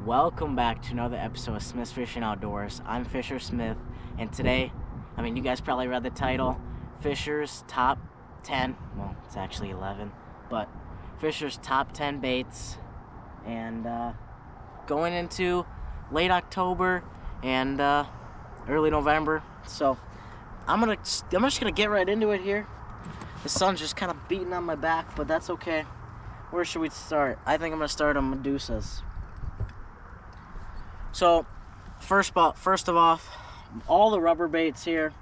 Welcome back to another episode of Smith's Fishing Outdoors. I'm Fischer Smith, and today, you guys probably read the title, Fisher's Top 10, well, it's actually 11, but Fisher's Top 10 Baits, and going into late October and early November, so I'm just gonna get right into it here. The sun's just kind of beating on my back, but that's okay. Where should we start? I think I'm gonna start on Medusas. So, first of all, all the rubber baits here,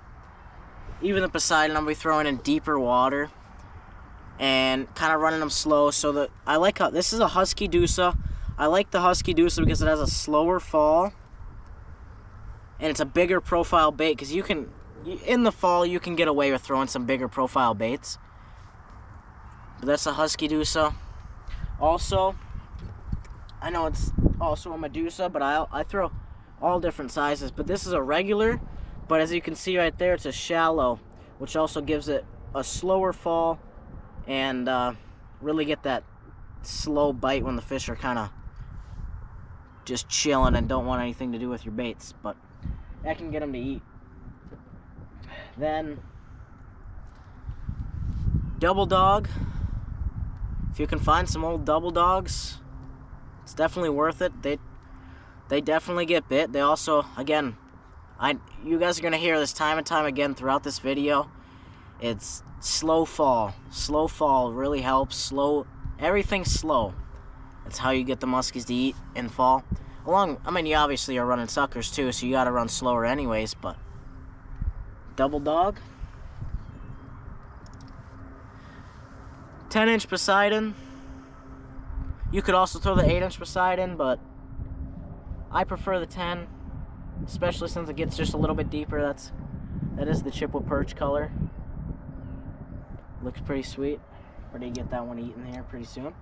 even the Poseidon, I'll be throwing in deeper water and kind of running them slow. So that I like how this is a Husky Dusa. I like the Husky Dusa because it has a slower fall and it's a bigger profile bait. Because in the fall, you can get away with throwing some bigger profile baits. But that's a Husky Dusa. Also, I know it's also a Medusa, but I throw all different sizes. But this is a regular, but as you can see right there, it's a shallow, which also gives it a slower fall and really get that slow bite when the fish are kind of just chilling and don't want anything to do with your baits. But that can get them to eat. Then double dog. If you can find some old double dogs, it's definitely worth it. They definitely get bit. They also, again, you guys are gonna hear this time and time again throughout this video. It's slow fall. Slow fall really helps. Everything's slow. That's how you get the muskies to eat in fall. You obviously are running suckers too, so you gotta run slower anyways, but double dog. 10-inch Poseidon. You could also throw the 8-inch Poseidon, but I prefer the 10, especially since it gets just a little bit deeper. That is the chipwood perch color. Looks pretty sweet. Ready to get that one eaten here pretty soon.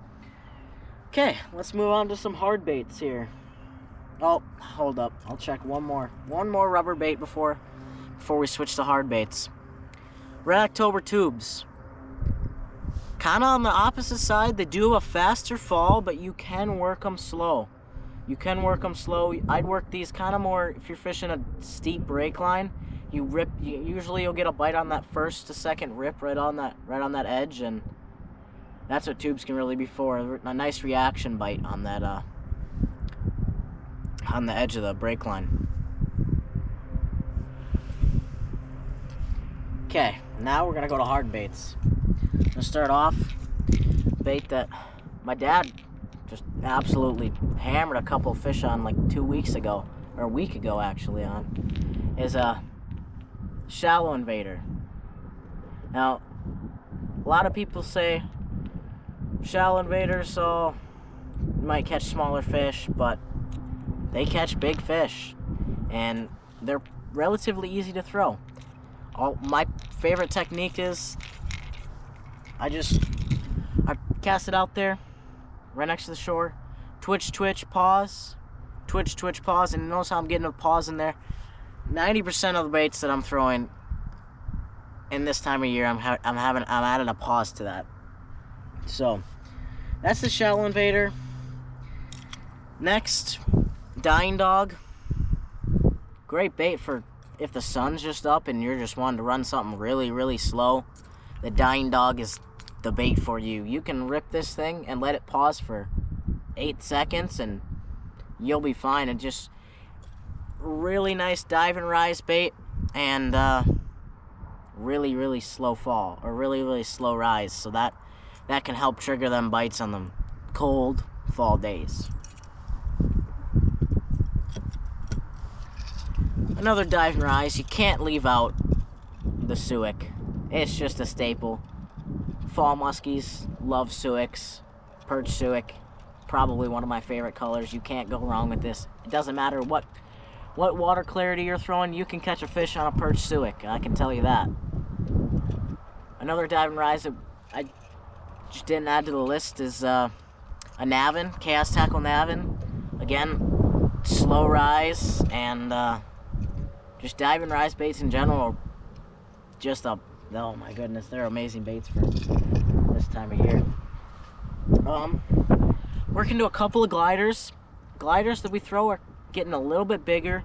Okay, let's move on to some hard baits here. Oh, hold up. I'll check one more rubber bait before we switch to hard baits. Red October tubes. Kind of on the opposite side, they do have a faster fall, but you can work them slow. I'd work these kind of more if you're fishing a steep break line. Usually you'll get a bite on that first to second rip right on that edge, and that's what tubes can really be for. A nice reaction bite on that on the edge of the break line. Okay, now we're gonna go to hard baits. I'm gonna start off bait that my dad just absolutely hammered a couple fish on like 2 weeks ago, or a week ago actually, on is a shallow invader. Now, a lot of people say shallow invaders, so you might catch smaller fish, but they catch big fish, and they're relatively easy to throw. My favorite technique is I cast it out there, right next to the shore, twitch, pause, and notice how I'm getting a pause in there. 90% of the baits that I'm throwing in this time of year, I'm adding a pause to that. So that's the shallow invader. Next, dying dog. Great bait for if the sun's just up and you're just wanting to run something really, really slow. The dying dog is the bait for you. You can rip this thing and let it pause for 8 seconds and you'll be fine. And just really nice dive and rise bait, and really, really slow fall, or really, really slow rise. So that can help trigger them bites on them cold fall days. Another dive and rise, you can't leave out the suic. It's just a staple. Fall muskies love suics. Perch suic, probably one of my favorite colors. You can't go wrong with this. It doesn't matter what water clarity you're throwing, you can catch a fish on a perch suic. I can tell you that. Another dive and rise that I just didn't add to the list is a Navin, Chaos Tackle Navin. Again, slow rise, and just dive and rise baits in general. Oh my goodness, they're amazing baits for this time of year. Working to a couple of gliders. gliders that we throw are getting a little bit bigger,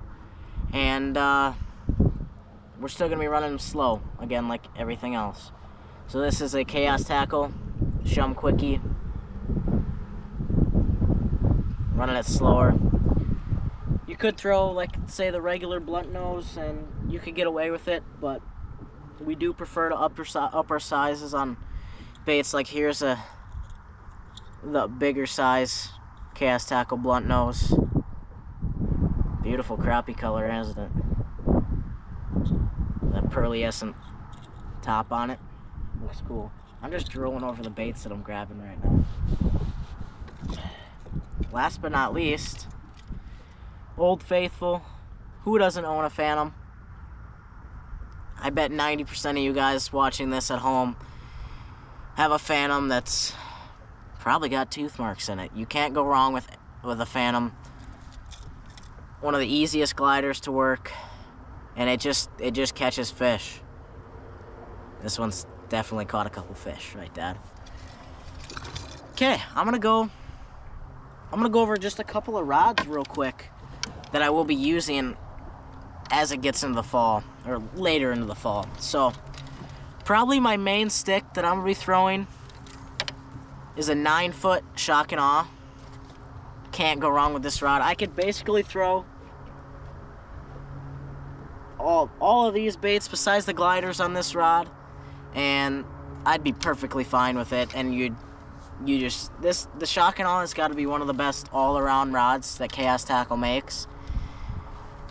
and we're still going to be running them slow, again, like everything else. So this is a Chaos Tackle Shum Quickie. Running it slower. You could throw, like, say, the regular blunt nose, and you could get away with it, but we do prefer to up our sizes on baits. Like, here's the bigger size Chaos Tackle blunt nose. Beautiful crappie color, isn't it? That pearlescent top on it. Looks cool. I'm just drooling over the baits that I'm grabbing right now. Last but not least, Old Faithful. Who doesn't own a Phantom? I bet 90% of you guys watching this at home have a Phantom that's probably got tooth marks in it. You can't go wrong with a Phantom. One of the easiest gliders to work, and it just catches fish. This one's definitely caught a couple fish, right, Dad? Okay, I'm gonna go over just a couple of rods real quick that I will be using as it gets into the fall, or later into the fall. So, probably my main stick that I'm gonna be throwing is a 9-foot shock and awe. Can't go wrong with this rod. I could basically throw all of these baits besides the gliders on this rod, and I'd be perfectly fine with it. And the shock and awe has got to be one of the best all-around rods that Chaos Tackle makes.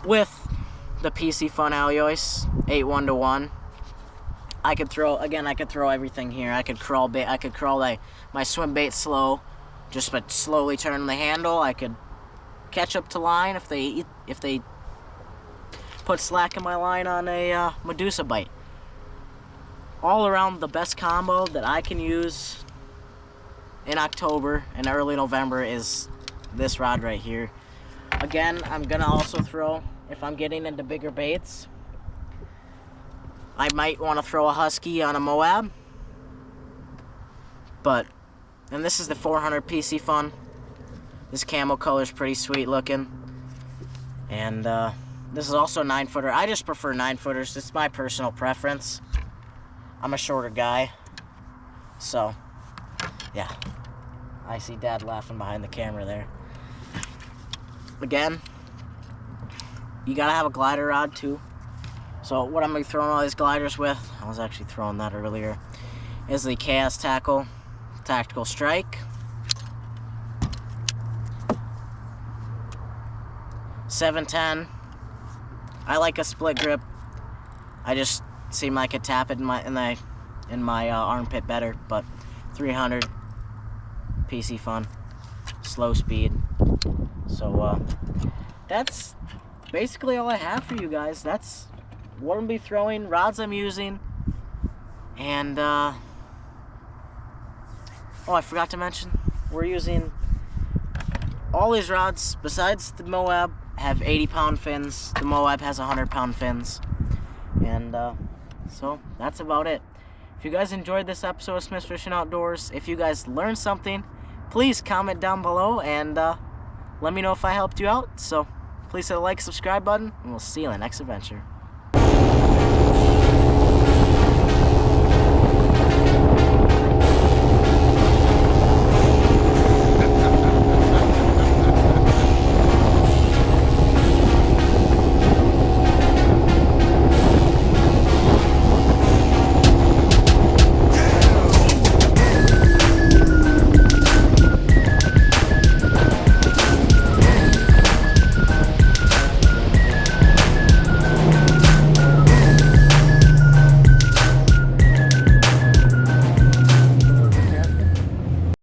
With the PC Fun Aliois 8-1-1, I could throw everything here. I could crawl my swim bait slow, just by slowly turning the handle. I could catch up to line if they put slack in my line on a Medusa bite. All around, the best combo that I can use in October and early November is this rod right here. Again, I'm gonna also throw, if I'm getting into bigger baits, I might want to throw a Husky on a Moab. And this is the 400 PC Fun. This camo color is pretty sweet looking. And this is also a 9-footer. I just prefer 9-footers. It's my personal preference. I'm a shorter guy. So, yeah. I see Dad laughing behind the camera there. Again, you gotta have a glider rod too. So what I'm gonna be throwing all these gliders with, I was actually throwing that earlier, is the Chaos Tackle Tactical Strike. 710. I like a split grip. I just seem like I tap it in my armpit better. But 300 PC Fun, slow speed. So that's basically all I have for you guys. That's what I'm gonna be throwing, rods I'm using, and oh, I forgot to mention, we're using all these rods besides the Moab have 80-pound fins. The Moab has 100-pound fins, and so that's about it. If you guys enjoyed this episode of Smith's Fishing Outdoors, if you guys learned something, please comment down below and let me know if I helped you out. So please hit the like, subscribe button, and we'll see you in the next adventure.